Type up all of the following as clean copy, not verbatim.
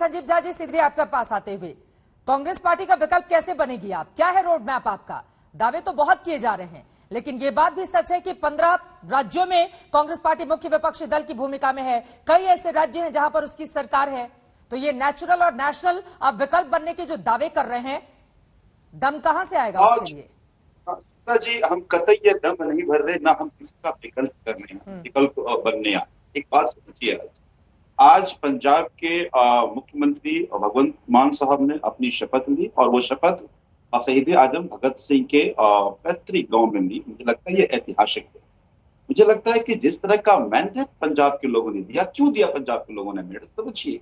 संजीव झा जी, सीधे आपके पास आते हुए, कांग्रेस पार्टी का विकल्प कैसे बनेगी? आप क्या है रोड मैप आपका? दावे तो बहुत किए जा रहे हैं, लेकिन ये बात भी सच है कि 15 राज्यों में कांग्रेस पार्टी मुख्य विपक्षी दल की भूमिका में है। कई ऐसे राज्य हैं जहां पर उसकी सरकार है। तो ये नेचुरल और नेशनल अब विकल्प बनने के जो दावे कर रहे हैं, दम कहां से आएगा उसके लिए? जी, हम कतई ये दम नहीं भर रहे, ना हम किसी का विकल्प करने हैं, विकल्प बनने आए। एक बात समझिए, आज पंजाब के मुख्यमंत्री भगवंत मान साहब ने अपनी शपथ ली और वो शपथ शहीद आजम भगत सिंह के पैतृक गांव में ली। मुझे लगता है ये ऐतिहासिक है। मुझे लगता है कि जिस तरह का मैंडेट पंजाब के लोगों ने दिया, क्यों दिया पंजाब के लोगों ने मैंडेट, तो समझिए।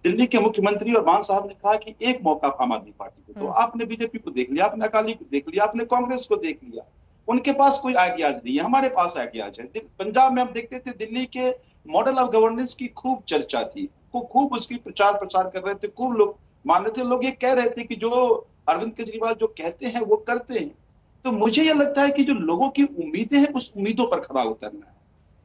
दिल्ली के मुख्यमंत्री और मान साहब ने कहा कि एक मौका आम आदमी पार्टी को, तो आपने बीजेपी को देख लिया, आपने अकाली को देख लिया, आपने कांग्रेस को देख लिया। उनके पास कोई आइडियाज नहीं है, हमारे पास आइडियाज है। पंजाब में हम देखते थे दिल्ली के मॉडल ऑफ गवर्नेंस की खूब चर्चा थी, खूब उसकी प्रचार प्रसार कर रहे थे, खूब लोग मान रहे थे। लोग ये कह रहे थे कि जो अरविंद केजरीवाल जो कहते हैं वो करते हैं। तो मुझे यह लगता है कि जो लोगों की उम्मीदें हैं उस उम्मीदों पर खरा उतरना है।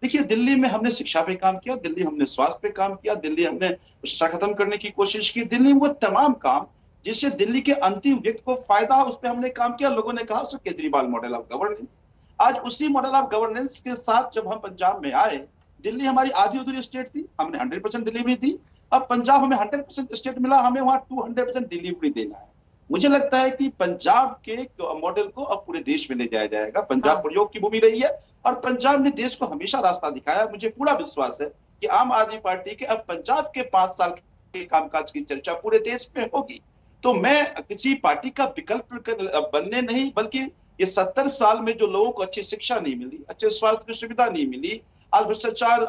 देखिए, दिल्ली में हमने शिक्षा पे काम किया, दिल्ली हमने स्वास्थ्य पे काम किया, दिल्ली हमने भ्रष्टाचार खत्म करने की कोशिश की। दिल्ली में वो तमाम काम जिससे दिल्ली के अंतिम व्यक्ति को फायदा हो, उस पर हमने काम किया। लोगों ने कहा उसको केजरीवाल मॉडल ऑफ गवर्नेंस। आज उसी मॉडल ऑफ गवर्नेंस के साथ जब हम पंजाब में आए, दिल्ली हमारी आधी अधूरी स्टेट थी, हमने 100% डिलीवरी दी। अब पंजाब हमें 100% स्टेट मिला, हमें वहां 200% डिलीवरी देना है। मुझे लगता है कि पंजाब के मॉडल को अब पूरे देश में ले जाया जाएगा। पंजाब प्रयोग की भूमि रही है और पंजाब ने देश को हमेशा रास्ता दिखाया। मुझे पूरा विश्वास है कि आम आदमी पार्टी के अब पंजाब के 5 साल के कामकाज की चर्चा पूरे देश में होगी। तो मैं किसी पार्टी का विकल्प बनने नहीं, बल्कि ये 70 साल में जो लोगों को अच्छी शिक्षा नहीं मिली, अच्छे स्वास्थ्य की सुविधा नहीं मिली, आज भ्रष्टाचार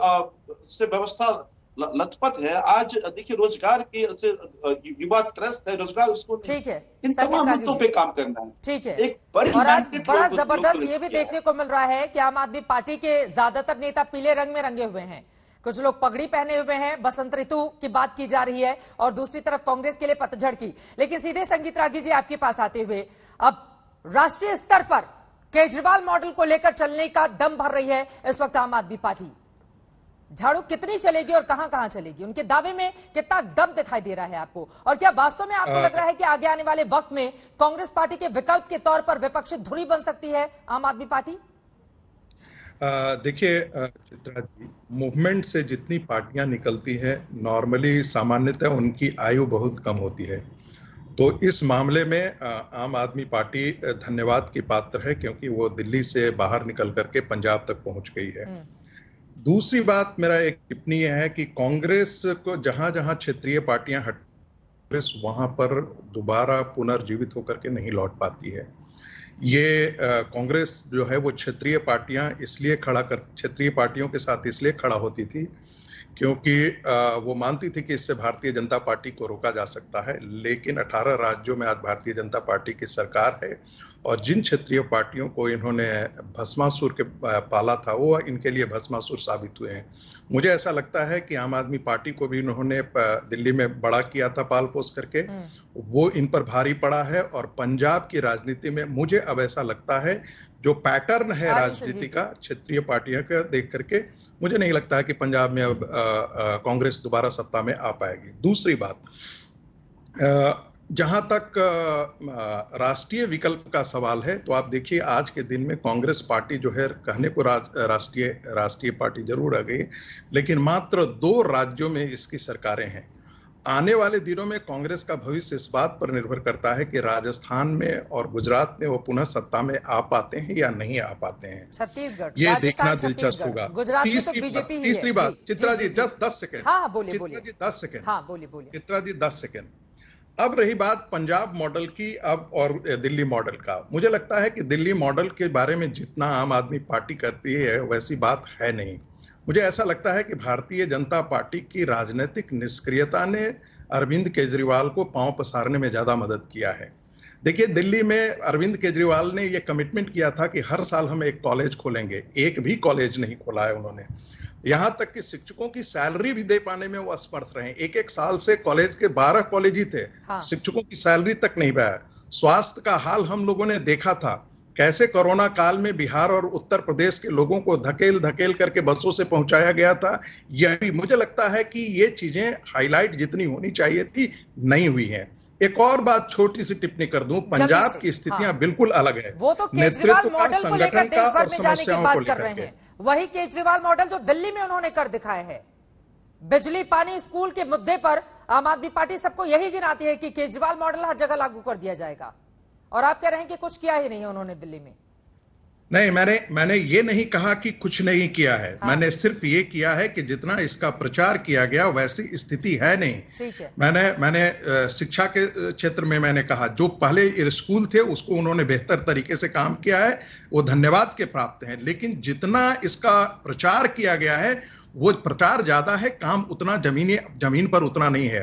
से व्यवस्था लथपथ है, आज देखिए रोजगार के युवा त्रस्त है, रोजगार उसको ठीक है, इन तमाम मुद्दों पे काम करना है। ठीक है। एक बड़ी और आज बड़ा जबरदस्त ये भी देखने को मिल रहा है कि आम आदमी पार्टी के ज्यादातर नेता पीले रंग में रंगे हुए हैं। कुछ लोग पगड़ी पहने हुए हैं, बसंत ऋतु की बात की जा रही है, और दूसरी तरफ कांग्रेस के लिए पतझड़ की। लेकिन सीधे संगीत रागी जी आपके पास आते हुए, अब राष्ट्रीय स्तर पर केजरीवाल मॉडल को लेकर चलने का दम भर रही है इस वक्त आम आदमी पार्टी। झाड़ू कितनी चलेगी और कहां कहां चलेगी? उनके दावे में कितना दम दिखाई दे रहा है आपको? और क्या वास्तव में आपको लग रहा है कि आगे आने वाले वक्त में कांग्रेस पार्टी के विकल्प के तौर पर विपक्षी धुरी बन सकती है आम आदमी पार्टी? देखिए चित्रा जी, मूवमेंट से जितनी पार्टियां निकलती है, नॉर्मली सामान्यतः उनकी आयु बहुत कम होती है। तो इस मामले में आम आदमी पार्टी धन्यवाद की पात्र है, क्योंकि वो दिल्ली से बाहर निकल करके पंजाब तक पहुंच गई है। दूसरी बात, मेरा एक टिप्पणी है कि कांग्रेस को जहां जहां क्षेत्रीय पार्टियां कांग्रेस वहां पर दोबारा पुनर्जीवित होकर के नहीं लौट पाती है। ये कांग्रेस जो है वो क्षेत्रीय पार्टियों के साथ इसलिए खड़ा होती थी क्योंकि वो मानती थी कि इससे भारतीय जनता पार्टी को रोका जा सकता है। लेकिन 18 राज्यों में आज भारतीय जनता पार्टी की सरकार है, और जिन क्षेत्रीय पार्टियों को इन्होंने भस्मासुर के पाला था, वो इनके लिए भस्मासुर साबित हुए हैं। मुझे ऐसा लगता है कि आम आदमी पार्टी को भी इन्होंने दिल्ली में बड़ा किया था पाल पोस करके, वो इन पर भारी पड़ा है। और पंजाब की राजनीति में मुझे अब ऐसा लगता है जो पैटर्न है राजनीति का क्षेत्रीय पार्टियों का देख करके, मुझे नहीं लगता है कि पंजाब में अब कांग्रेस दोबारा सत्ता में आ पाएगी। दूसरी बात, जहां तक राष्ट्रीय विकल्प का सवाल है, तो आप देखिए आज के दिन में कांग्रेस पार्टी जो है, कहने को राष्ट्रीय पार्टी जरूर आ गई, लेकिन मात्र 2 राज्यों में इसकी सरकारें हैं। आने वाले दिनों में कांग्रेस का भविष्य इस बात पर निर्भर करता है कि राजस्थान में और गुजरात में वो पुनः सत्ता में आ पाते हैं या नहीं आ पाते हैं। छत्तीसगढ़, ये देखना दिलचस्प होगा। तीसरी बात, चित्रा जी 10 सेकेंड। हाँ, बोलिए। चित्रा जी 10 सेकेंड। हाँ, बोलिए। चित्रा जी 10 सेकेंड। अब रही बात पंजाब मॉडल की अब और दिल्ली मॉडल का, मुझे लगता है कि दिल्ली मॉडल के बारे में जितना आम आदमी पार्टी करती है वैसी बात है नहीं। मुझे ऐसा लगता है कि भारतीय जनता पार्टी की राजनीतिक निष्क्रियता ने अरविंद केजरीवाल को पांव पसारने में ज्यादा मदद किया है। देखिए, दिल्ली में अरविंद केजरीवाल ने यह कमिटमेंट किया था कि हर साल हम एक कॉलेज खोलेंगे, एक भी कॉलेज नहीं खोला है उन्होंने। यहां तक कि शिक्षकों की सैलरी भी दे पाने में वो असमर्थ रहे। एक साल से कॉलेज के 12 कॉलेज ही थे, शिक्षकों की सैलरी तक नहीं पाया। स्वास्थ्य का हाल हम लोगों ने देखा था, कैसे कोरोना काल में बिहार और उत्तर प्रदेश के लोगों को धकेल धकेल करके बसों से पहुंचाया गया था, यह भी मुझे लगता है कि ये चीजें हाईलाइट जितनी होनी चाहिए थी नहीं हुई हैं। एक और बात छोटी सी टिप्पणी कर दूं, पंजाब की स्थितियां हाँ। बिल्कुल अलग है। वो तो केजरीवाल नेतृत्व का, मॉडल को लेकर संगठन का देश भर और में जाने की समस्याओं बात को कर रहे लेकर के। हैं, वही केजरीवाल मॉडल जो दिल्ली में उन्होंने कर दिखाया है। बिजली, पानी, स्कूल के मुद्दे पर आम आदमी पार्टी सबको यही गिनाती है कि केजरीवाल मॉडल हर जगह लागू कर दिया जाएगा, और आप कह रहे हैं कि कुछ किया ही नहीं है उन्होंने दिल्ली में। नहीं, मैंने ये नहीं कहा कि कुछ नहीं किया है। हाँ। मैंने सिर्फ ये किया है कि जितना इसका प्रचार किया गया वैसी स्थिति है नहीं। ठीक है। मैंने शिक्षा के क्षेत्र में मैंने कहा जो पहले स्कूल थे उसको उन्होंने बेहतर तरीके से काम किया है, वो धन्यवाद के प्राप्त हैं। लेकिन जितना इसका प्रचार किया गया है वो प्रचार ज्यादा है, काम उतना जमीन पर उतना नहीं है।